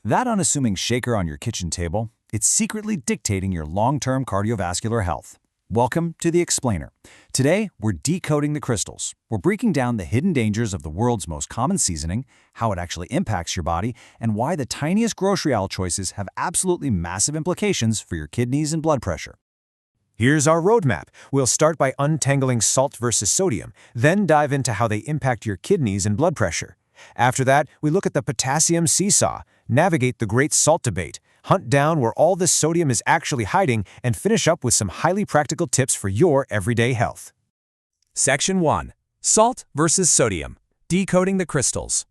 That unassuming shaker on your kitchen table, it's secretly dictating your long-term cardiovascular health. Welcome to The Explainer. Today, we're decoding the crystals. We're breaking down the hidden dangers of the world's most common seasoning, how it actually impacts your body, and why the tiniest grocery aisle choices have absolutely massive implications for your kidneys and blood pressure. Here's our roadmap. We'll start by untangling salt versus sodium, then dive into how they impact your kidneys and blood pressure. After that, we look at the potassium seesaw, navigate the great salt debate, hunt down where all this sodium is actually hiding, and finish up with some highly practical tips for your everyday health. Section 1. Salt versus sodium. Decoding the crystals.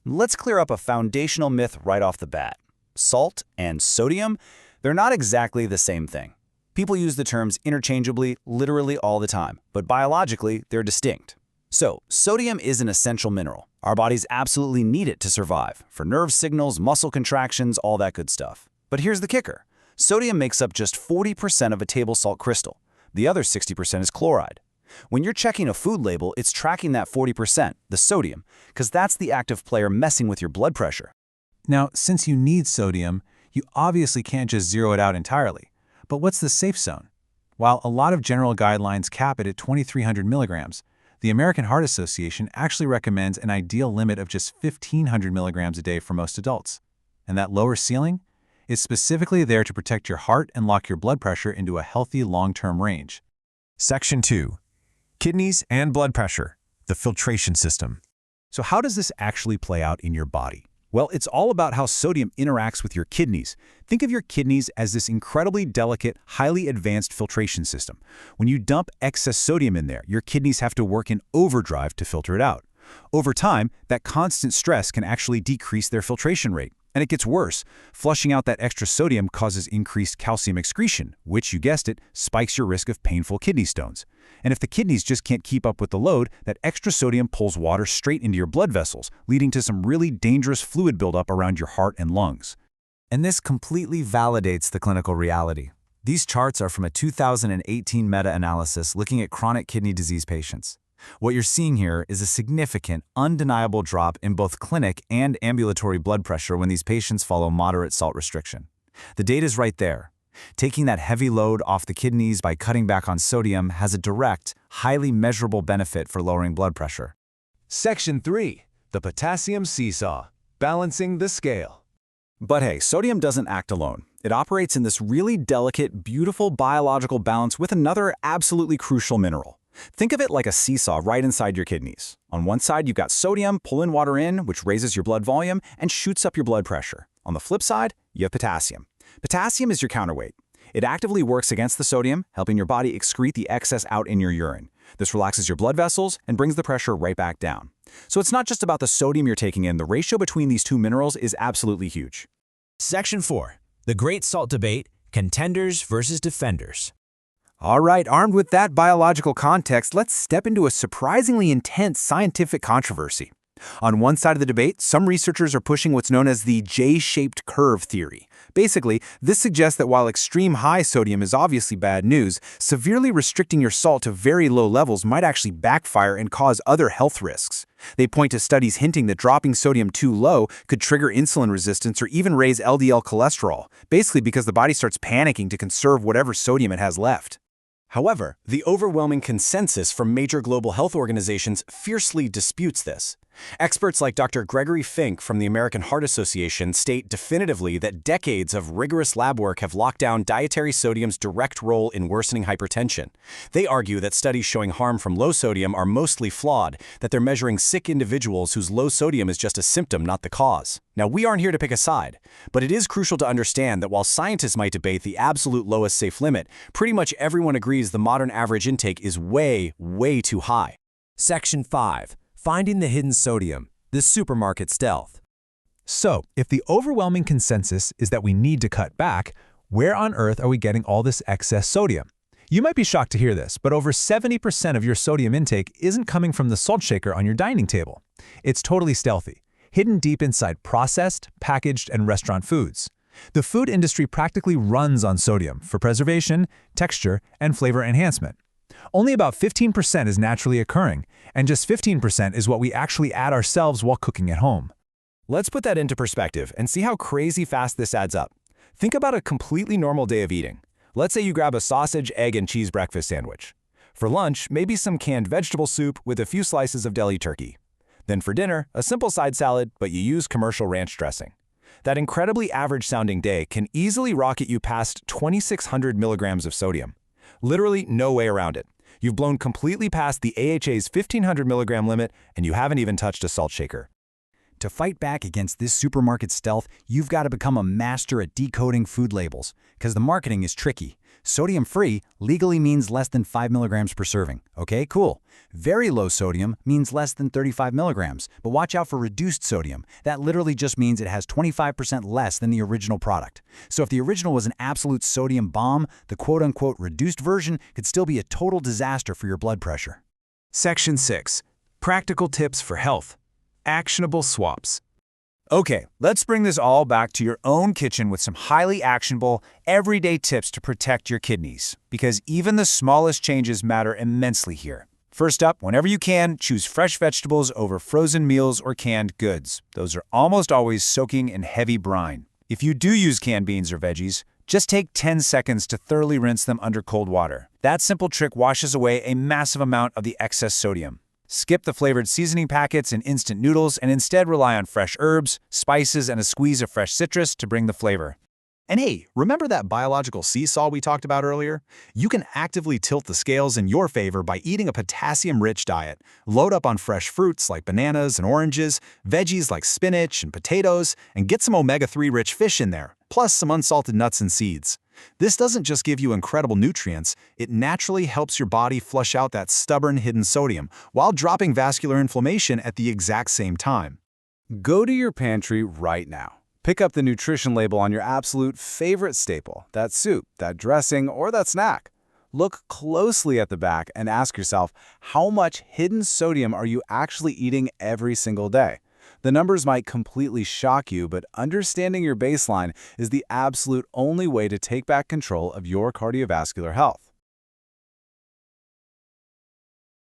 Let's clear up a foundational myth right off the bat. Salt and sodium, they're not exactly the same thing. People use the terms interchangeably, literally all the time, but biologically, they're distinct. So, sodium is an essential mineral. Our bodies absolutely need it to survive, for nerve signals, muscle contractions, all that good stuff. But here's the kicker. Sodium makes up just 40% of a table salt crystal. The other 60% is chloride. When you're checking a food label, it's tracking that 40%, the sodium, because that's the active player messing with your blood pressure. Now, since you need sodium, you obviously can't just zero it out entirely. But what's the safe zone? While a lot of general guidelines cap it at 2,300 milligrams, the American Heart Association actually recommends an ideal limit of just 1,500 milligrams a day for most adults. And that lower ceiling is specifically there to protect your heart and lock your blood pressure into a healthy long-term range. Section 2. Kidneys and blood pressure, the filtration system. So how does this actually play out in your body? Well, it's all about how sodium interacts with your kidneys. Think of your kidneys as this incredibly delicate, highly advanced filtration system. When you dump excess sodium in there, your kidneys have to work in overdrive to filter it out. Over time, that constant stress can actually decrease their filtration rate. And it gets worse. Flushing out that extra sodium causes increased calcium excretion, which, you guessed it, spikes your risk of painful kidney stones. And if the kidneys just can't keep up with the load, that extra sodium pulls water straight into your blood vessels, leading to some really dangerous fluid buildup around your heart and lungs. And this completely validates the clinical reality. These charts are from a 2018 meta-analysis looking at chronic kidney disease patients. What you're seeing here is a significant, undeniable drop in both clinic and ambulatory blood pressure when these patients follow moderate salt restriction. The data's right there. Taking that heavy load off the kidneys by cutting back on sodium has a direct, highly measurable benefit for lowering blood pressure. Section 3. The potassium seesaw. Balancing the scale. But hey, sodium doesn't act alone. It operates in this really delicate, beautiful biological balance with another absolutely crucial mineral. Think of it like a seesaw right inside your kidneys. On one side, you've got sodium pulling water in, which raises your blood volume and shoots up your blood pressure. On the flip side, you have potassium. Potassium is your counterweight. It actively works against the sodium, helping your body excrete the excess out in your urine. This relaxes your blood vessels and brings the pressure right back down. So it's not just about the sodium you're taking in. The ratio between these two minerals is absolutely huge. Section 4. The great salt debate. Contenders versus defenders. All right, armed with that biological context, let's step into a surprisingly intense scientific controversy. On one side of the debate, some researchers are pushing what's known as the J-shaped curve theory. Basically, this suggests that while extreme high sodium is obviously bad news, severely restricting your salt to very low levels might actually backfire and cause other health risks. They point to studies hinting that dropping sodium too low could trigger insulin resistance or even raise LDL cholesterol, basically because the body starts panicking to conserve whatever sodium it has left. However, the overwhelming consensus from major global health organizations fiercely disputes this. Experts like Dr. Gregory Fink from the American Heart Association state definitively that decades of rigorous lab work have locked down dietary sodium's direct role in worsening hypertension. They argue that studies showing harm from low sodium are mostly flawed, that they're measuring sick individuals whose low sodium is just a symptom, not the cause. Now, we aren't here to pick a side, but it is crucial to understand that while scientists might debate the absolute lowest safe limit, pretty much everyone agrees the modern average intake is way, way too high. Section 5. Finding the hidden sodium. The supermarket stealth. So, if the overwhelming consensus is that we need to cut back, where on earth are we getting all this excess sodium? You might be shocked to hear this, but over 70% of your sodium intake isn't coming from the salt shaker on your dining table. It's totally stealthy, hidden deep inside processed, packaged, and restaurant foods. The food industry practically runs on sodium for preservation, texture, and flavor enhancement. Only about 15% is naturally occurring, and just 15% is what we actually add ourselves while cooking at home. Let's put that into perspective and see how crazy fast this adds up. Think about a completely normal day of eating. Let's say you grab a sausage, egg, and cheese breakfast sandwich. For lunch, maybe some canned vegetable soup with a few slices of deli turkey. Then for dinner, a simple side salad, but you use commercial ranch dressing. That incredibly average-sounding day can easily rocket you past 2,600 milligrams of sodium. Literally no way around it. You've blown completely past the AHA's 1,500 milligram limit, and you haven't even touched a salt shaker. To fight back against this supermarket stealth, you've got to become a master at decoding food labels, because the marketing is tricky. Sodium-free legally means less than 5 milligrams per serving. Okay, cool. Very low sodium means less than 35 milligrams, but watch out for reduced sodium. That literally just means it has 25% less than the original product. So if the original was an absolute sodium bomb, the quote-unquote reduced version could still be a total disaster for your blood pressure. Section 6. Practical tips for health. Actionable swaps. Okay, let's bring this all back to your own kitchen with some highly actionable, everyday tips to protect your kidneys, because even the smallest changes matter immensely here. First up, whenever you can, choose fresh vegetables over frozen meals or canned goods. Those are almost always soaking in heavy brine. If you do use canned beans or veggies, just take 10 seconds to thoroughly rinse them under cold water. That simple trick washes away a massive amount of the excess sodium. Skip the flavored seasoning packets and instant noodles and instead rely on fresh herbs, spices, and a squeeze of fresh citrus to bring the flavor. And hey, remember that biological seesaw we talked about earlier? You can actively tilt the scales in your favor by eating a potassium-rich diet. Load up on fresh fruits like bananas and oranges, veggies like spinach and potatoes, and get some omega-3 rich fish in there, plus some unsalted nuts and seeds. This doesn't just give you incredible nutrients, it naturally helps your body flush out that stubborn hidden sodium while dropping vascular inflammation at the exact same time. Go to your pantry right now. Pick up the nutrition label on your absolute favorite staple, that soup, that dressing, or that snack. Look closely at the back and ask yourself, how much hidden sodium are you actually eating every single day? The numbers might completely shock you, but understanding your baseline is the absolute only way to take back control of your cardiovascular health.